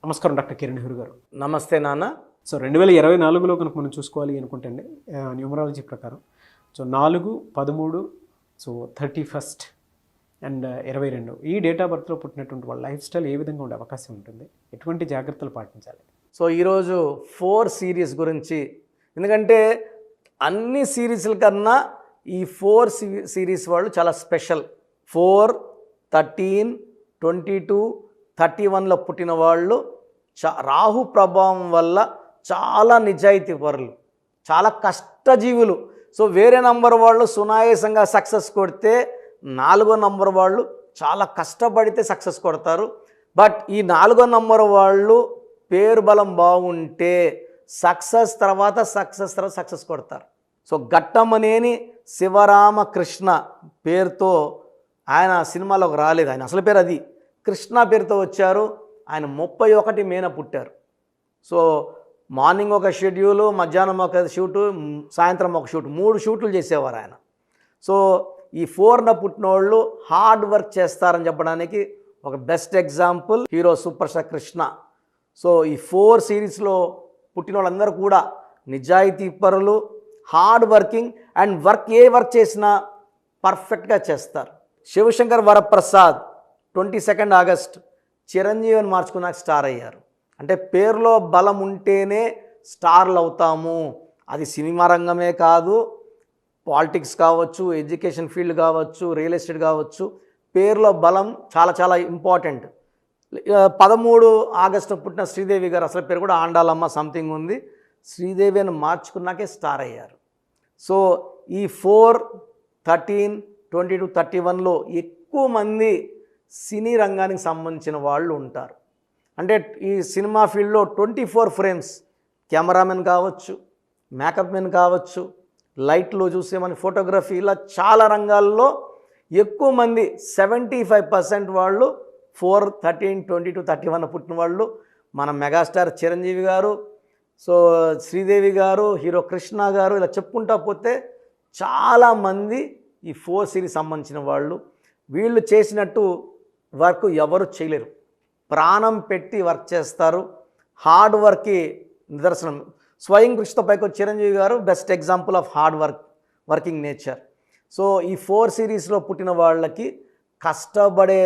నమస్కారం డాక్టర్ కిరణ్ నెహ్రూ గారు. నమస్తే నాన్న. సో 2024లో కనుక మనం చూసుకోవాలి అనుకుంటే అండి, న్యూమరాలజీ ప్రకారం సో 4, 13, సో 31 అండ్ 22 ఈ డేట్ ఆఫ్ బర్త్లో పుట్టినటువంటి వాళ్ళ లైఫ్ స్టైల్ ఏ విధంగా ఉండే అవకాశం ఉంటుంది, ఎటువంటి జాగ్రత్తలు పాటించాలి? సో ఈరోజు 4 సిరీస్ గురించి, ఎందుకంటే అన్ని సిరీస్ల కన్నా ఈ 4 సిరీస్ వాళ్ళు చాలా స్పెషల్. 4, 13, 22, 31లో పుట్టిన వాళ్ళు రాహు ప్రభావం వల్ల చాలా నిజాయితీ పరులు, చాలా కష్టజీవులు. సో వేరే నంబర్ వాళ్ళు సునాయాసంగా సక్సెస్ కొడితే 4వ నంబర్ వాళ్ళు చాలా కష్టపడితే సక్సెస్ కొడతారు. బట్ ఈ 4వ నంబర్ వాళ్ళు పేరు బలం బాగుంటే సక్సెస్ తర్వాత సక్సెస్ కొడతారు. సో ఘట్టమనేని శివరామకృష్ణ పేరుతో ఆయన సినిమాలోకి రాలేదు, ఆయన అసలు పేరు అది, కృష్ణ పేరుతో వచ్చారు. ఆయన 31 మేన పుట్టారు. సో మార్నింగ్ ఒక షెడ్యూలు, మధ్యాహ్నం ఒక షూటు, సాయంత్రం ఒక షూట్, 3 షూట్లు చేసేవారు ఆయన. సో ఈ 4న పుట్టిన వాళ్ళు హార్డ్ వర్క్ చేస్తారని చెప్పడానికి ఒక best example hero super star Krishna. So ఈ 4 సిరీస్లో పుట్టిన వాళ్ళందరూ కూడా నిజాయితీ పరులు, hard working and A work చేసినా పర్ఫెక్ట్గా చేస్తారు. శివశంకర్ వరప్రసాద్ 22 ఆగస్ట్ చిరంజీవిని మార్చుకున్నాక స్టార్ అయ్యారు. అంటే పేరులో బలం ఉంటేనే స్టార్లు అవుతాము. అది సినిమా రంగమే కాదు, పాలిటిక్స్ కావచ్చు, ఎడ్యుకేషన్ ఫీల్డ్ కావచ్చు, రియల్ ఎస్టేట్ కావచ్చు, పేరులో బలం చాలా చాలా ఇంపార్టెంట్. 13 ఆగస్టు పుట్టిన శ్రీదేవి గారు, అసలు పేరు కూడా ఆండాలమ్మ సంథింగ్ ఉంది, శ్రీదేవి అని మార్చుకున్నాకే స్టార్ అయ్యారు. సో ఈ 4, 13, 22, 31లో ఎక్కువ మంది సినీ రంగానికి సంబంధించిన వాళ్ళు ఉంటారు. అంటే ఈ సినిమా ఫీల్డ్లో 24 ఫ్రేమ్స్, కెమెరామెన్ కావచ్చు, మేకప్ మెన్ కావచ్చు, లైట్లో చూసే మన ఫోటోగ్రఫీ, ఇలా చాలా రంగాల్లో ఎక్కువ మంది 75% వాళ్ళు 4, 13, 22, 31 పుట్టిన వాళ్ళు. మన మెగాస్టార్ చిరంజీవి గారు, సో శ్రీదేవి గారు, హీరో కృష్ణ గారు, ఇలా చెప్పుకుంటా పోతే చాలామంది ఈ 4 సిరీస్ సంబంధించిన వాళ్ళు. వీళ్ళు చేసినట్టు వర్క్ ఎవరు చేయలేరు, ప్రాణం పెట్టి వర్క్ చేస్తారు. హార్డ్ వర్క్కి నిదర్శనం. స్వయం కృషితో పైకి చిరంజీవి గారు best example of working nature. So ఈ 4 సిరీస్లో పుట్టిన వాళ్ళకి కష్టపడే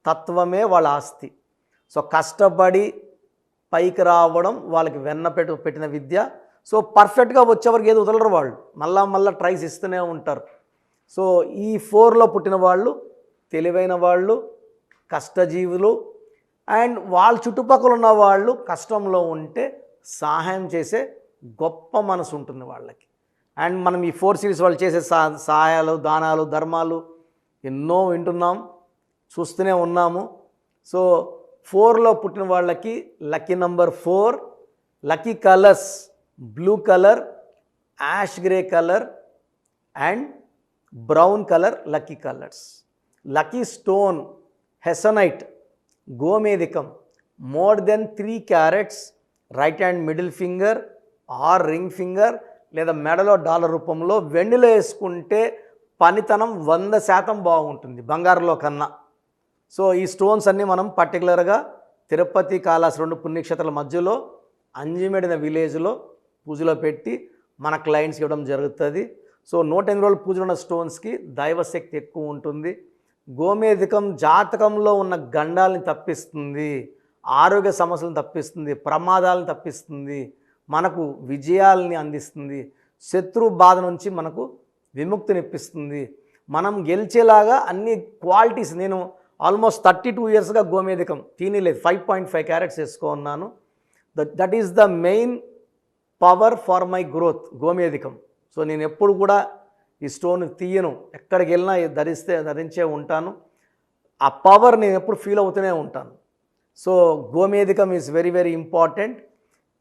తత్వమే వాళ్ళ ఆస్తి. సో కష్టపడి పైకి రావడం వాళ్ళకి పెట్టిన విద్య. సో పర్ఫెక్ట్గా వచ్చేవరకు ఏది వదలరు వాళ్ళు, మళ్ళా ట్రైస్ ఇస్తూనే ఉంటారు. సో ఈ 4లో పుట్టిన వాళ్ళు తెలివైన వాళ్ళు, కష్టజీవులు, అండ్ వాళ్ళ చుట్టుపక్కల ఉన్న వాళ్ళు కష్టంలో ఉంటే సహాయం చేసే గొప్ప మనసు ఉంటుంది వాళ్ళకి. అండ్ మనం ఈ 4 సిరీస్ వాళ్ళు చేసే సహాయాలు, దానాలు, ధర్మాలు ఎన్నో వింటున్నాం, చూస్తూనే ఉన్నాము. సో 4లో పుట్టిన వాళ్ళకి lucky number 4, lucky colours blue colour, ash grey colour and brown colour lucky colours. Lucky stone hessonite, గోమేధికం, more than 3 carats, right hand middle finger or ring finger, లేదా మెడలో డాలర్ రూపంలో వెండిలో వేసుకుంటే పనితనం 100% బాగుంటుంది బంగారంలో కన్నా. సో ఈ స్టోన్స్ అన్నీ మనం పర్టికులర్గా తిరుపతి, కాళహస్తి 2 పుణ్యక్షేత్రాల మధ్యలో అంజిమెడిన విలేజ్లో పూజలో పెట్టి మన క్లయింట్స్కి ఇవ్వడం జరుగుతుంది. సో 108 రోజులు పూజలు ఉన్న స్టోన్స్కి దైవశక్తి ఎక్కువ ఉంటుంది. గోమేధికం జాతకంలో ఉన్న గండాలని తప్పిస్తుంది, ఆరోగ్య సమస్యలను తప్పిస్తుంది, ప్రమాదాలను తప్పిస్తుంది, మనకు విజయాలని అందిస్తుంది, శత్రు బాధ నుంచి మనకు విముక్తినిప్పిస్తుంది, మనం గెలిచేలాగా అన్ని క్వాలిటీస్. నేను ఆల్మోస్ట్ 32 ఇయర్స్గా గోమేధికం తినలేదు, 5.5 క్యారెట్స్ వేసుకున్నాను. That is the main power for my growth, గోమేధికం. సో నేను ఎప్పుడు కూడా ఈ స్టోన్ తీయను, ఎక్కడికి వెళ్ళినా ధరించే ఉంటాను. ఆ పవర్ నేను ఎప్పుడు ఫీల్ అవుతూనే ఉంటాను. సో గోమేధికం ఈజ్ వెరీ వెరీ ఇంపార్టెంట్.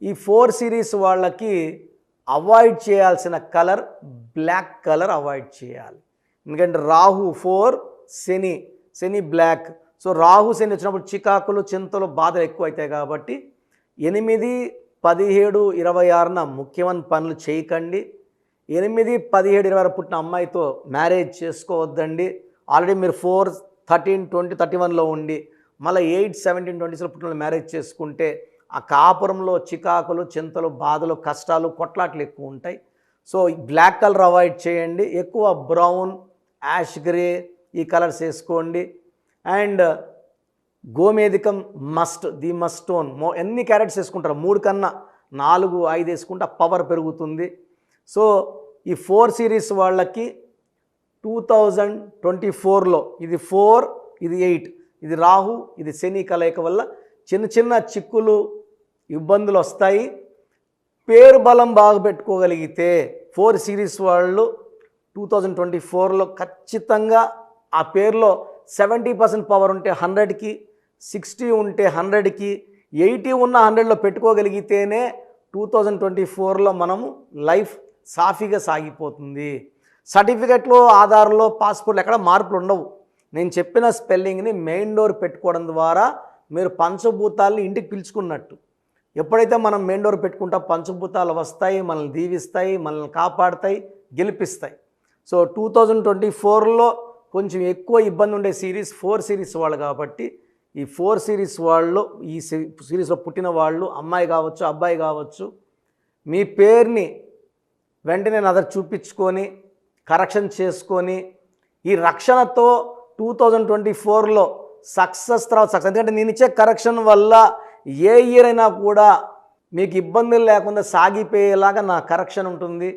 ఈ 4 సిరీస్ వాళ్ళకి అవాయిడ్ చేయాల్సిన కలర్ బ్లాక్ కలర్ అవాయిడ్ చేయాలి. ఎందుకంటే రాహు 4, శని బ్లాక్. సో రాహు శని వచ్చినప్పుడు చికాకులు, చింతలు, బాధలు ఎక్కువ అవుతాయి. కాబట్టి 8, 17, 26న ముఖ్యమైన పనులు చేయకండి. 8, 17, 20 పుట్టిన అమ్మాయితో మ్యారేజ్ చేసుకోవద్దండి. ఆల్రెడీ మీరు 4, 13, 20, 31లో ఉండి మళ్ళీ 8, 17, 20sలో పుట్టిన మ్యారేజ్ చేసుకుంటే ఆ కాపురంలో చికాకులు, చింతలు, బాధలు, కష్టాలు, కొట్లాట్లు ఎక్కువ ఉంటాయి. సో బ్లాక్ కలర్ అవాయిడ్ చేయండి, ఎక్కువ బ్రౌన్, యాష్ గ్రే ఈ కలర్స్ వేసుకోండి. అండ్ గోమేధికం మస్ట్, ది మస్ట్ స్టోన్. ఎన్ని క్యారెట్స్ వేసుకుంటారు? 3 కన్నా 4, 5 వేసుకుంటే పవర్ పెరుగుతుంది. సో ఈ 4 సిరీస్ వాళ్ళకి 2024లో ఇది 4, ఇది 8, ఇది రాహు, ఇది శని కలయిక వల్ల చిన్న చిన్న చిక్కులు, ఇబ్బందులు వస్తాయి. పేరు బలం బాగా పెట్టుకోగలిగితే 4 సిరీస్ వాళ్ళు 2024లో ఖచ్చితంగా ఆ పేరులో 70% పవర్ ఉంటే 100కి, 60 ఉంటే 100కి, 80 ఉన్న 100లో పెట్టుకోగలిగితేనే 2024లో మనము లైఫ్ సాఫీగా సాగిపోతుంది. సర్టిఫికెట్లో, ఆధార్లో, పాస్పోర్ట్లో ఎక్కడ మార్పులు ఉండవు. నేను చెప్పిన స్పెల్లింగ్ని మెయిన్ డోర్ పెట్టుకోవడం ద్వారా మీరు పంచభూతాలని ఇంటికి పిలుచుకున్నట్టు. ఎప్పుడైతే మనం మెయిన్ డోర్ పెట్టుకుంటాం పంచభూతాలు వస్తాయి, మనల్ని దీవిస్తాయి, మనల్ని కాపాడుతాయి, గెలిపిస్తాయి. సో 2024లో కొంచెం ఎక్కువ ఇబ్బంది ఉండే సిరీస్ 4 సిరీస్ వాళ్ళు కాబట్టి ఈ 4 సిరీస్ వాళ్ళు, ఈ సిరీస్లో పుట్టిన వాళ్ళు, అమ్మాయి కావచ్చు, అబ్బాయి కావచ్చు, మీ పేరుని వెంటనే నజర్ చూపించుకొని కరెక్షన్ చేసుకొని ఈ రక్షణతో 2024లో సక్సెస్ తర్వాత సక్సెస్. ఎందుకంటే నేను ఇచ్చే కరెక్షన్ వల్ల ఏ ఇయర్ అయినా కూడా మీకు ఇబ్బందులు లేకుండా సాగిపోయేలాగా నా కరెక్షన్ ఉంటుంది.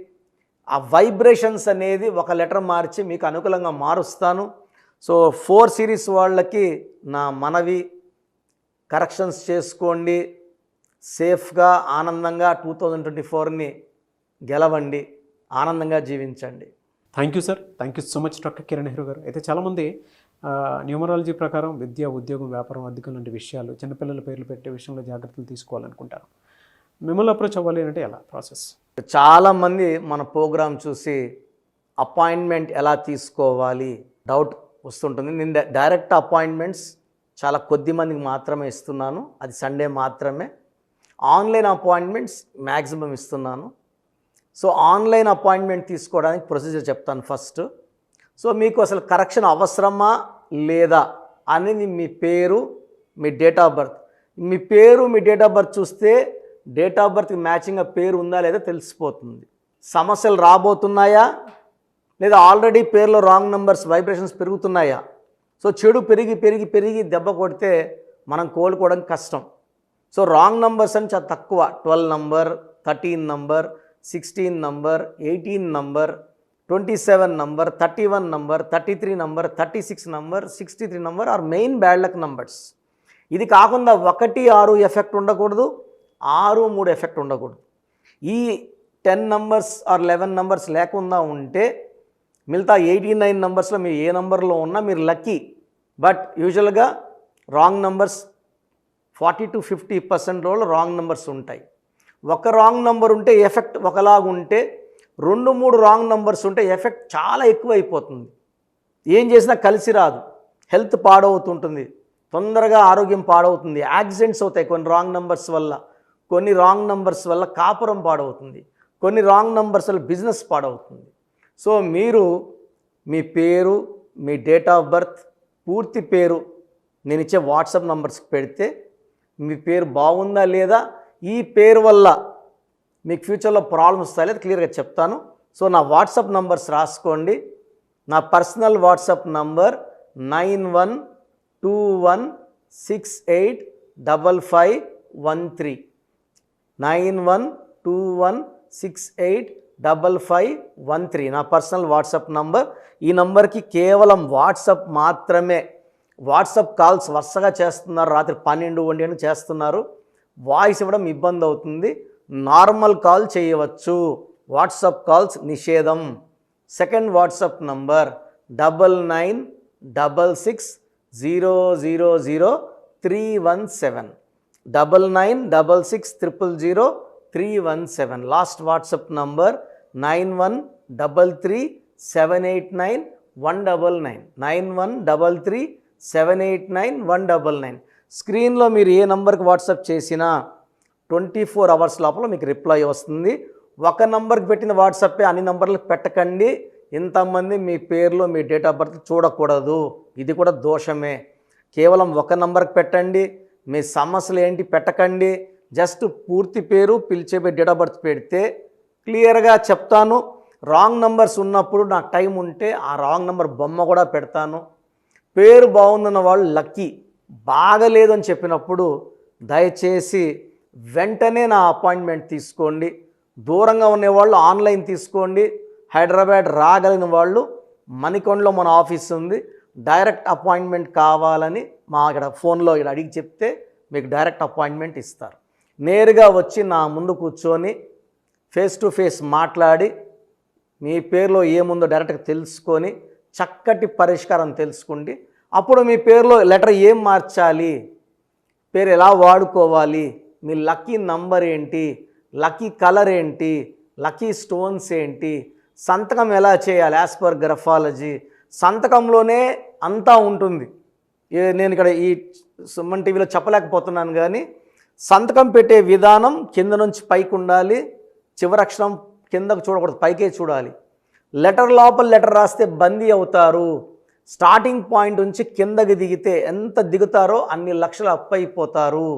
ఆ వైబ్రేషన్స్ అనేది ఒక లెటర్ మార్చి మీకు అనుకూలంగా మారుస్తాను. సో 4 సిరీస్ వాళ్ళకి నా మనవి, కరెక్షన్స్ చేసుకోండి, సేఫ్గా ఆనందంగా 2024ని గెలవండి, ఆనందంగా జీవించండి. Thank you sir, thank you so much doctor Kiran Nehru గారు. అయితే చాలామంది న్యూమరాలజీ ప్రకారం విద్య, ఉద్యోగం, వ్యాపారం, అద్దెకం లాంటి విషయాలు, చిన్నపిల్లల పేర్లు పెట్టే విషయంలో జాగ్రత్తలు తీసుకోవాలనుకుంటారు. మిమ్మల్ని అప్రోచ్ అవ్వాలి అంటే ఎలా ప్రాసెస్? చాలామంది మన ప్రోగ్రాం చూసి అపాయింట్మెంట్ ఎలా తీసుకోవాలి డౌట్ వస్తుంటుంది. నేను డైరెక్ట్ అపాయింట్మెంట్స్ చాలా కొద్ది మందికి మాత్రమే ఇస్తున్నాను, అది సండే మాత్రమే. ఆన్లైన్ అపాయింట్మెంట్స్ మ్యాక్సిమం ఇస్తున్నాను. సో ఆన్లైన్ అపాయింట్మెంట్ తీసుకోవడానికి ప్రొసీజర్ చెప్తాను ఫస్ట్. సో మీకు అసలు కరెక్షన్ అవసరమా లేదా అనేది మీ పేరు, మీ డేట్ ఆఫ్ బర్త్. మీ పేరు, మీ డేట్ ఆఫ్ బర్త్ చూస్తే డేట్ ఆఫ్ బర్త్కి మ్యాచింగ్గా పేరు ఉందా లేదా తెలిసిపోతుంది. సమస్యలు రాబోతున్నాయా లేదా ఆల్రెడీ పేరులో రాంగ్ నెంబర్స్, వైబ్రేషన్స్ పెరుగుతున్నాయా? సో చెడు పెరిగి పెరిగి పెరిగి దెబ్బ కొడితే మనం కోలుకోవడం కష్టం. సో రాంగ్ నెంబర్స్ అని చాలా తక్కువ. 12 number, 13 number, 16 number, 18 number, 27 number, 31 number, 33 number, 36 number, 63 number are main bad luck numbers. ఇది కాకుండా 1, 6 ఎఫెక్ట్ ఉండకూడదు, 6, 3 ఎఫెక్ట్ ఉండకూడదు. ఈ 10 నంబర్స్ ఆర్ 11 నంబర్స్ లేకుండా ఉంటే మిగతా 89 నంబర్స్లో మీరు ఏ నంబర్లో ఉన్నా మీరు లక్కీ. బట్ యూజువల్గా రాంగ్ నంబర్స్ 40 to 50% రోజులు రాంగ్ నెంబర్స్ ఉంటాయి. ఒక రాంగ్ నెంబర్ ఉంటే ఎఫెక్ట్ ఒకలాగా ఉంటే 2, 3 రాంగ్ నెంబర్స్ ఉంటే ఎఫెక్ట్ చాలా ఎక్కువ అయిపోతుంది. ఏం చేసినా కలిసి రాదు, హెల్త్ పాడవుతుంటుంది, తొందరగా ఆరోగ్యం పాడవుతుంది, యాక్సిడెంట్స్ అవుతాయి కొన్ని రాంగ్ నెంబర్స్ వల్ల, కొన్ని రాంగ్ నెంబర్స్ వల్ల కాపురం పాడవుతుంది, కొన్ని రాంగ్ నెంబర్స్ వల్ల బిజినెస్ పాడవుతుంది. సో మీరు మీ పేరు, మీ డేట్ ఆఫ్ బర్త్, పూర్తి పేరు నేను ఇచ్చే వాట్సాప్ నంబర్స్కి పెడితే మీ పేరు బాగుందా లేదా, ఈ పేరు వల్ల మీకు ఫ్యూచర్లో ప్రాబ్లమ్స్ వస్తాయి లేదా క్లియర్గా చెప్తాను. సో నా వాట్సాప్ నంబర్స్ రాసుకోండి. నా పర్సనల్ వాట్సాప్ నంబర్ 9121685513 9121685513 నా పర్సనల్ వాట్సాప్ నంబర్. ఈ నంబర్కి కేవలం వాట్సాప్ మాత్రమే. వాట్సాప్ కాల్స్ వరుసగా చేస్తున్నారు, రాత్రి 12, 1 గంటలకు చేస్తున్నారు, వాయిస్ ఇవ్వడం ఇబ్బంది అవుతుంది. నార్మల్ కాల్ చేయవచ్చు, వాట్సాప్ కాల్స్ నిషేధం. Second WhatsApp number 9966000317 9966000317. Last WhatsApp number 9133789199 9133789199. స్క్రీన్లో మీరు ఏ నంబర్కి వాట్సాప్ చేసినా 24 అవర్స్ లోపల మీకు రిప్లై వస్తుంది. ఒక నంబర్కి పెట్టిన వాట్సాపే అన్ని నంబర్లకు పెట్టకండి. ఇంతమంది మీ పేర్లు, మీ డేట్ ఆఫ్ బర్త్ చూడకూడదు, ఇది కూడా దోషమే. కేవలం ఒక నంబర్కి పెట్టండి. మీ సమస్యలు ఏంటి పెట్టకండి. జస్ట్ పూర్తి పేరు, పిలిచే డేట్ ఆఫ్ బర్త్ పెడితే క్లియర్గా చెప్తాను. రాంగ్ నంబర్స్ ఉన్నప్పుడు నాకు టైం ఉంటే ఆ రాంగ్ నంబర్ బొమ్మ కూడా పెడతాను. పేరు బాగుందన్న వాళ్ళు లక్కీ, బాగలేదు అని చెప్పినప్పుడు దయచేసి వెంటనే నా అపాయింట్మెంట్ తీసుకోండి. దూరంగా ఉండేవాళ్ళు ఆన్లైన్ తీసుకోండి. హైదరాబాద్ రాగలిగిన వాళ్ళు మణికొండలో మన ఆఫీస్ ఉంది. డైరెక్ట్ అపాయింట్మెంట్ కావాలని మా ఇక్కడ ఫోన్లో ఇక్కడ అడిగి చెప్తే మీకు డైరెక్ట్ అపాయింట్మెంట్ ఇస్తారు. నేరుగా వచ్చి నా ముందు కూర్చొని ఫేస్ టు ఫేస్ మాట్లాడి మీ పేరులో ఏముందో డైరెక్ట్గా తెలుసుకొని చక్కటి పరిష్కారం తెలుసుకోండి. అప్పుడు మీ పేరులో లెటర్ ఏం మార్చాలి, పేరు ఎలా వాడుకోవాలి, మీ లక్కీ నంబర్ ఏంటి, లక్కీ కలర్ ఏంటి, లక్కీ స్టోన్స్ ఏంటి, సంతకం ఎలా చేయాలి యాజ్ పర్ గ్రఫాలజీ, సంతకంలోనే అంతా ఉంటుంది. నేను ఇక్కడ ఈ సుమన్ టీవీలో చెప్పలేకపోతున్నాను కానీ సంతకం పెట్టే విధానం కింద నుంచి పైకి ఉండాలి. చివరి అక్షరం కిందకు చూడకూడదు, పైకే చూడాలి. లెటర్ లోపల లెటర్ రాస్తే బందీ అవుతారు. స్టార్టింగ్ పాయింట్ నుంచి కిందకి దిగితే ఎంత దిగుతారో అన్ని లక్షలు అప్పు అయిపోతారు.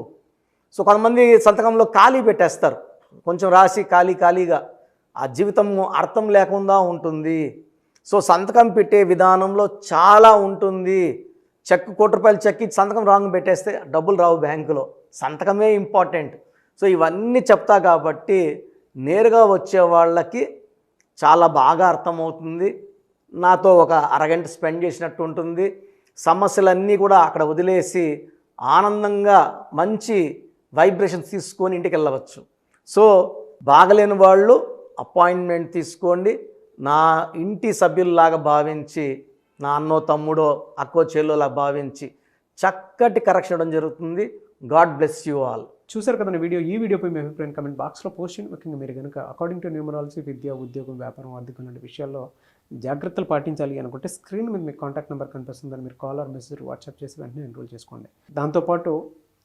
సో కొంతమంది సంతకంలో ఖాళీ పెట్టేస్తారు, కొంచెం రాసి ఖాళీగా ఆ జీవితం అర్థం లేకుండా ఉంటుంది. సో సంతకం పెట్టే విధానంలో చాలా ఉంటుంది. చెక్ ₹1 చెక్ ఇచ్చి సంతకం రాంగ్ పెట్టేస్తే డబ్బులు రావు బ్యాంకులో. సంతకమే ఇంపార్టెంట్. సో ఇవన్నీ చెప్తా కాబట్టి నేరుగా వచ్చే వాళ్ళకి చాలా బాగా అర్థమవుతుంది. నాతో ఒక అరగంట స్పెండ్ చేసినట్టు ఉంటుంది. సమస్యలన్నీ కూడా అక్కడ వదిలేసి ఆనందంగా మంచి వైబ్రేషన్స్ తీసుకొని ఇంటికి వెళ్ళవచ్చు. సో బాగలేని వాళ్ళు అపాయింట్మెంట్ తీసుకోండి. నా ఇంటి సభ్యుల్లాగా భావించి, నా అన్నో తమ్ముడో అక్కో చెల్లోలా భావించి చక్కటి కరెక్షన్ ఇవ్వడం జరుగుతుంది. God bless you all. చూసారు కదండి వీడియో. ఈ వీడియోపై మీ అభిప్రాయం కమెంట్ బాక్స్లో పోస్ట్ చేయండి. ముఖ్యంగా మీరు కనుక అకార్డింగ్ టు న్యూమరాలజీ విద్య, ఉద్యోగం, వ్యాపారం, ఆర్థికం లాంటి విషయాల్లో జాగ్రత్తలు పాటించాలి అనుకుంటే స్క్రీన్ మీద మీకు కాంటాక్ట్ నెంబర్ కనిపిస్తుందని మీరు కాల్ ఆర్ మెసేజ్ వాట్సాప్ చేసి వెంటనే ఎన్రోల్ చేసుకోండి. దాంతోపాటు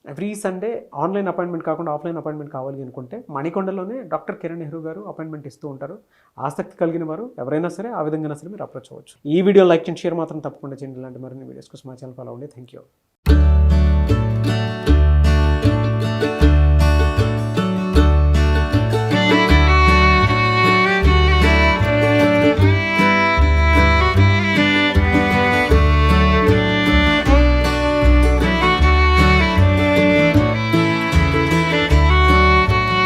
ఎవ్రీ సండే ఆన్లైన్ అపాయింట్మెంట్ కాకుండా ఆఫ్లైన్ అపాయింట్మెంట్ కావాలి అనుకుంటే మణికొండలోనే డాక్టర్ కిరణ్ నెహ్రూ గారు అపాయింట్మెంట్ ఇస్తూ ఉంటారు. ఆసక్తి కలిగిన వారు ఎవరైనా సరే ఆ విధంగా సరే మీరు అప్రోచ్ అవ్వచ్చు. ఈ వీడియో లైక్ అండ్ షేర్ మాత్రం తప్పకుండా చేయండి. ఇలాంటి మరిన్ని వీడియోస్ కోసం మా ఛానల్ ఫాలో అవ్వండి. Thank you.